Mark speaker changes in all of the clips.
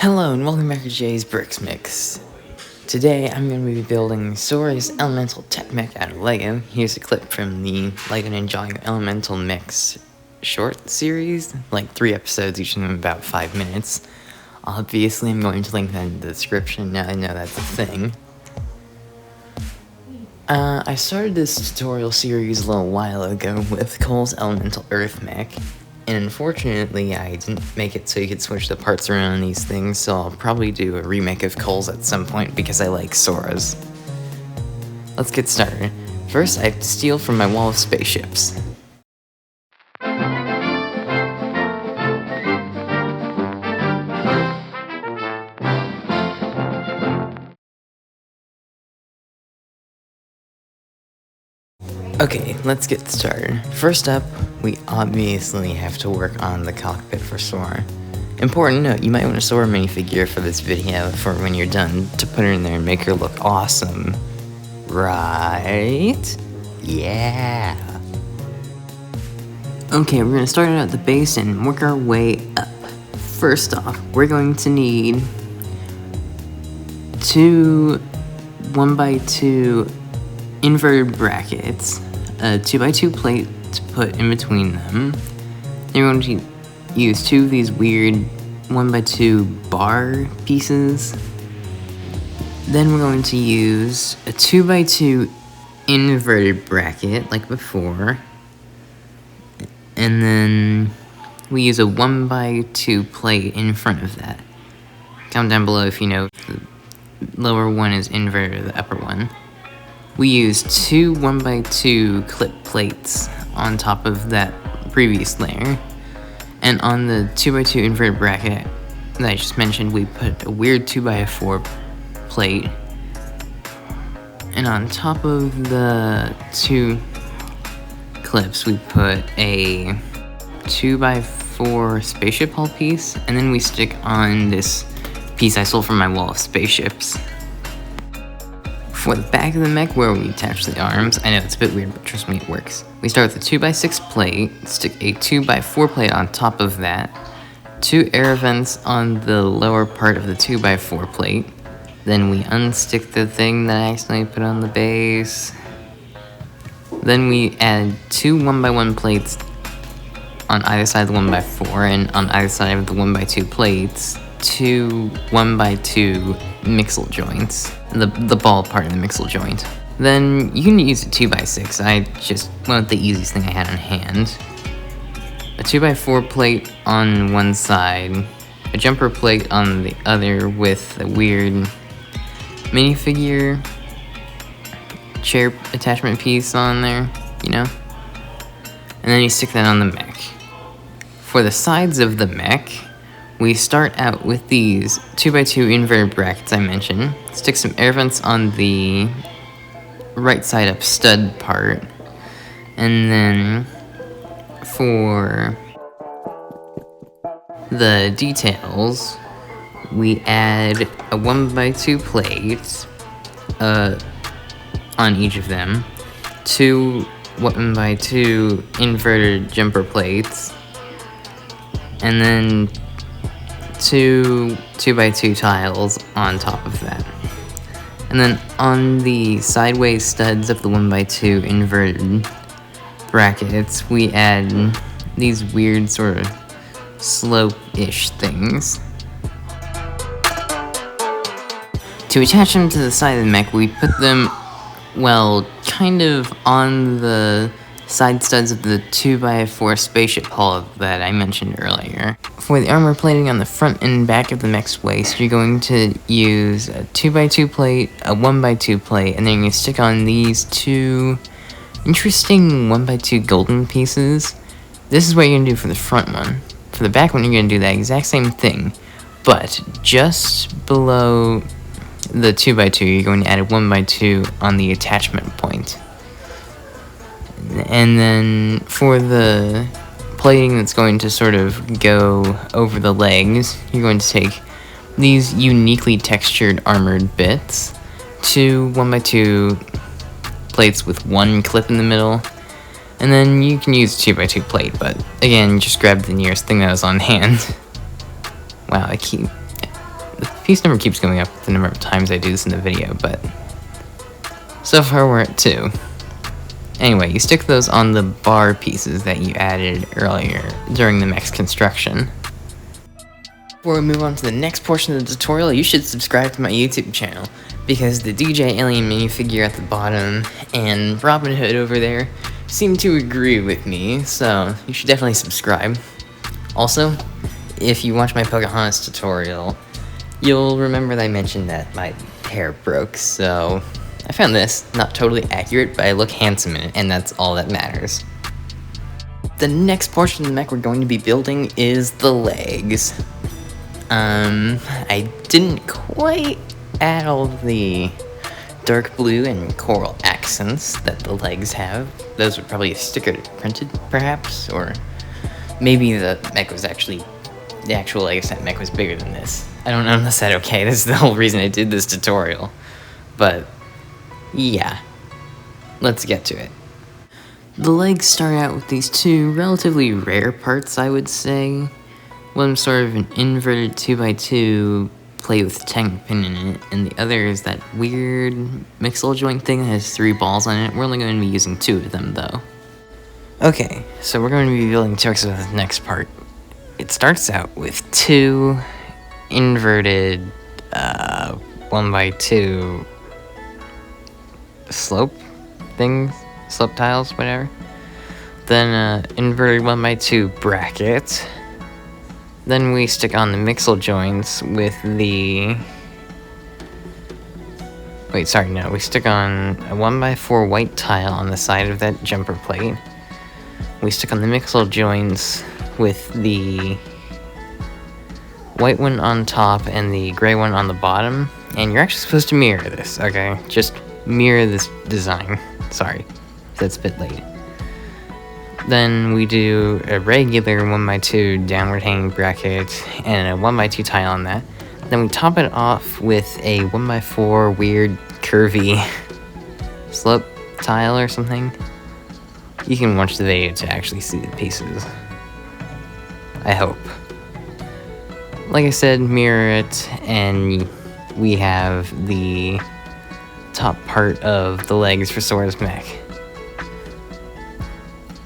Speaker 1: Hello and welcome back to Jay's Bricks Mix. Today I'm going to be building Sora's Elemental Mech out of Lego. Here's a clip from the Lego and enjoying Elemental Mechs short series, like 3 episodes, each of them about 5 minutes. Obviously I'm going to link that in the description, now I know that's a thing. I started this tutorial series a little while ago with Cole's Elemental Earth Mech. And unfortunately, I didn't make it so you could switch the parts around on these things, so I'll probably do a remake of Cole's at some point because I like Sora's. Let's get started. First, I have to steal from my wall of spaceships. Okay, let's get started. First up, we obviously have to work on the cockpit for Sora. Important note, you might want a Sora minifigure for this video for when you're done to put her in there and make her look awesome. Right? Yeah. Okay, we're gonna start out at the base and work our way up. First off, we're going to need 2 1x2 inverted brackets, a 2x2 plate to put in between them. Then you're going to use 2 of these weird 1x2 bar pieces. Then we're going to use a 2x2 inverted bracket like before. And then we use a 1x2 plate in front of that. Comment down below if you know if the lower one is inverted or the upper one. We use 2 1x2 clip plates on top of that previous layer. And on the 2x2 inverted bracket that I just mentioned, we put a weird 2x4 plate. And on top of the 2 clips, we put a 2x4 spaceship hull piece. And then we stick on this piece I stole from my wall of spaceships. For the back of the mech, where we attach the arms, I know it's a bit weird, but trust me, it works. We start with a 2x6 plate, stick a 2x4 plate on top of that, 2 air vents on the lower part of the 2x4 plate, then we unstick the thing that I accidentally put on the base, then we add 2 1x1 plates on either side of the 1x4, and on either side of the 1x2 plates, 2 1x2 mixel joints, the ball part of the mixel joint. Then you can use a 2x6, I just went with the easiest thing I had on hand. A 2x4 plate on one side, a jumper plate on the other with a weird minifigure chair attachment piece on there, you know? And then you stick that on the mech. For the sides of the mech, we start out with these 2x2 inverted brackets I mentioned, stick some air vents on the right side up stud part, and then for the details, we add a 1x2 plate on each of them, 2 1x2 inverted jumper plates, and then 2 2x2 tiles on top of that. And then on the sideways studs of the 1x2 inverted brackets, we add these weird sort of slope-ish things. To attach them to the side of the mech, we put them, well, kind of on the side studs of the 2x4 spaceship hull that I mentioned earlier. For the armor plating on the front and back of the mech's waist, you're going to use a 2x2 plate, a 1x2 plate, and then you're going to stick on these 2 interesting 1x2 golden pieces. This is what you're going to do for the front one. For the back one, you're going to do that exact same thing, but just below the 2x2, you're going to add a 1x2 on the attachment point. And then for the plating that's going to sort of go over the legs, you're going to take these uniquely textured armored bits, 2 1x2 plates with 1 clip in the middle, and then you can use a 2x2 plate, but again, just grab the nearest thing that was on hand. Wow, I keep piece number keeps going up with the number of times I do this in the video, but so far we're at 2. Anyway, you stick those on the bar pieces that you added earlier during the mech's construction. Before we move on to the next portion of the tutorial, you should subscribe to my YouTube channel, because the DJ Alien minifigure at the bottom and Robin Hood over there seem to agree with me, so you should definitely subscribe. Also, if you watch my Pocahontas tutorial, you'll remember that I mentioned that my hair broke, so I found this not totally accurate, but I look handsome in it, and that's all that matters. The next portion of the mech we're going to be building is the legs. I didn't quite add all the dark blue and coral accents that the legs have. Those would probably be sticker printed, perhaps, or maybe the mech was actually, the actual Lego set mech was bigger than this. I don't know unless that's okay, this is the whole reason I did this tutorial. But, yeah, let's get to it. The legs start out with these 2 relatively rare parts, I would say. One's sort of an inverted 2x2 plate with a technic pin in it, and the other is that weird mixel joint thing that has 3 balls on it. We're only going to be using 2 of them, though. Okay, so we're going to be building Turks with the next part. It starts out with 2 inverted 1x2 slope things, slope tiles, whatever. Then inverted 1x2 bracket. Then we stick on the mixel joints with the... we stick on a 1x4 white tile on the side of that jumper plate. We stick on the mixel joints with the white one on top and the gray one on the bottom. And you're actually supposed to mirror this, okay? Just mirror this design. Sorry, that's a bit late. Then we do a regular 1x2 downward hanging bracket and a 1x2 tile on that. Then we top it off with a 1x4 weird curvy slope tile or something. You can watch the video to actually see the pieces, I hope. Like I said, mirror it, and we have the top part of the legs for Sora's mech.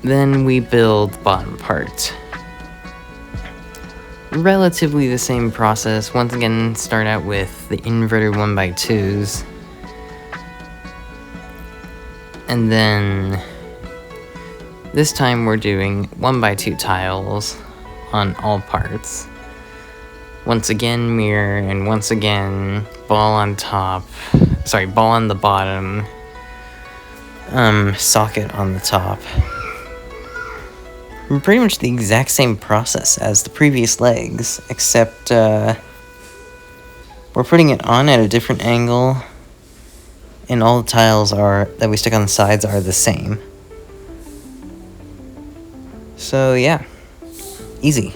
Speaker 1: Then we build the bottom part. Relatively the same process. Once again, start out with the inverted 1x2s. And then this time we're doing 1x2 tiles on all parts. Once again, mirror, and once again, ball on top. Sorry, ball on the bottom. Socket on the top. Pretty much the exact same process as the previous legs, except we're putting it on at a different angle, and all the tiles that we stick on the sides are the same. So yeah, easy.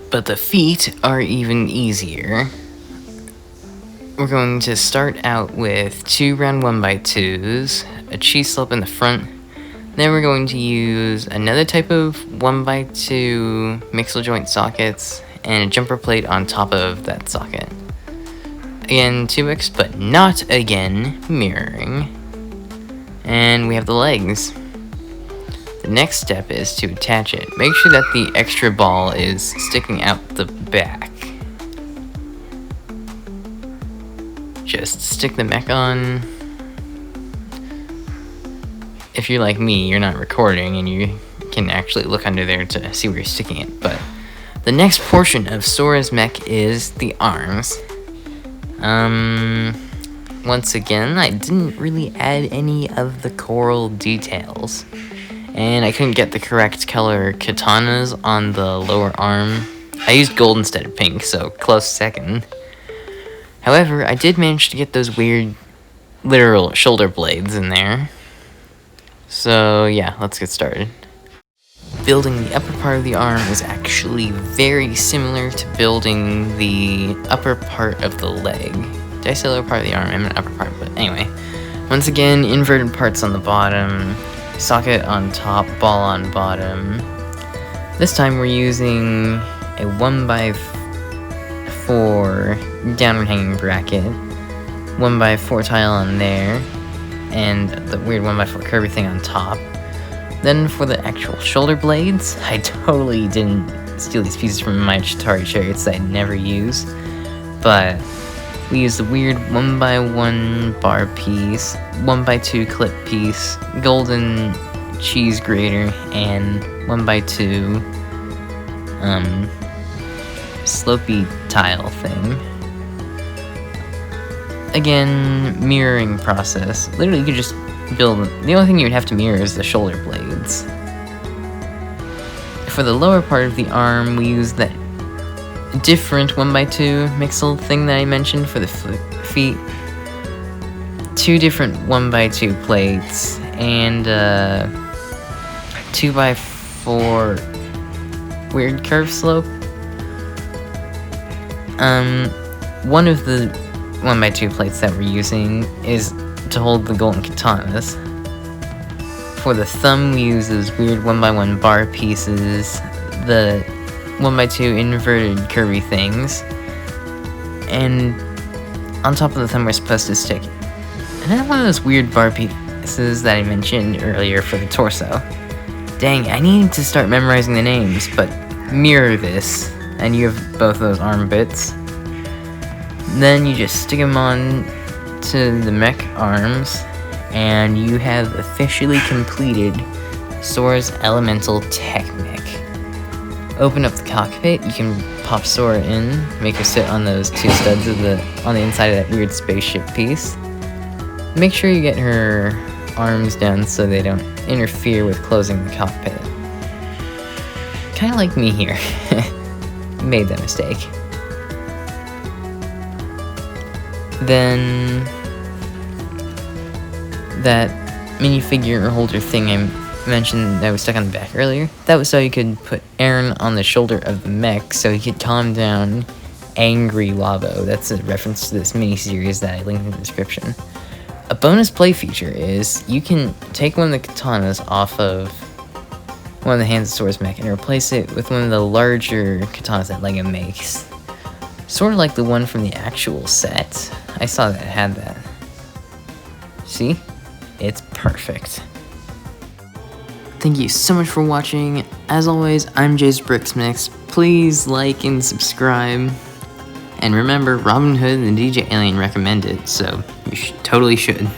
Speaker 1: But the feet are even easier. We're going to start out with 2 round 1x2s, a cheese slope in the front. Then we're going to use another type of 1x2 mixel joint sockets and a jumper plate on top of that socket. Again, 2x, but not again mirroring. And we have the legs. The next step is to attach it. Make sure that the extra ball is sticking out the back. Just stick the mech on. If you're like me, you're not recording and you can actually look under there to see where you're sticking it. But the next portion of Sora's mech is the arms. Once again, I didn't really add any of the coral details. And I couldn't get the correct color katanas on the lower arm. I used gold instead of pink, so close second. However, I did manage to get those weird literal shoulder blades in there. So yeah, let's get started. Building the upper part of the arm is actually very similar to building the upper part of the leg. Did I say lower part of the arm? I meant upper part, but anyway. Once again, inverted parts on the bottom, socket on top, ball on bottom. This time we're using a 1x4 for downward hanging bracket, 1x4 tile on there, and the weird 1x4 curvy thing on top. Then for the actual shoulder blades, I totally didn't steal these pieces from my Chitauri chariots that I never use, but we used the weird 1x1 bar piece, 1x2 clip piece, golden cheese grater, and 1x2 slopey tile thing. Again, mirroring process. Literally, you could just build. The only thing you would have to mirror is the shoulder blades. For the lower part of the arm, we use that different 1x2 mixel thing that I mentioned for the feet. 2 different 1x2 plates and 2x4 weird curve slope. One of the 1x2 plates that we're using is to hold the golden katanas. For the thumb, we use those weird 1x1 bar pieces, the 1x2 inverted curvy things, and on top of the thumb we're supposed to stick another one of those weird bar pieces that I mentioned earlier for the torso. Dang, I need to start memorizing the names, but mirror this, and you have both those arm bits. Then you just stick them on to the mech arms, and you have officially completed Sora's Elemental Tech Mech. Open up the cockpit, you can pop Sora in, make her sit on those 2 studs on the inside of that weird spaceship piece. Make sure you get her arms down so they don't interfere with closing the cockpit. Kinda like me here. Made that mistake. Then that minifigure holder thing I mentioned that was stuck on the back earlier, that was so you could put Aaron on the shoulder of the mech so he could calm down Angry Lavo. That's a reference to this mini-series that I linked in the description. A bonus play feature is you can take one of the katanas off of one of the hands of Sora's mech and replace it with one of the larger katanas that LEGO makes. Sort of like the one from the actual set. I saw that it had that. See? It's perfect. Thank you so much for watching. As always, I'm Jay's Bricks Mix. Please like and subscribe. And remember, Robin Hood and DJ Alien recommend it, so you totally should.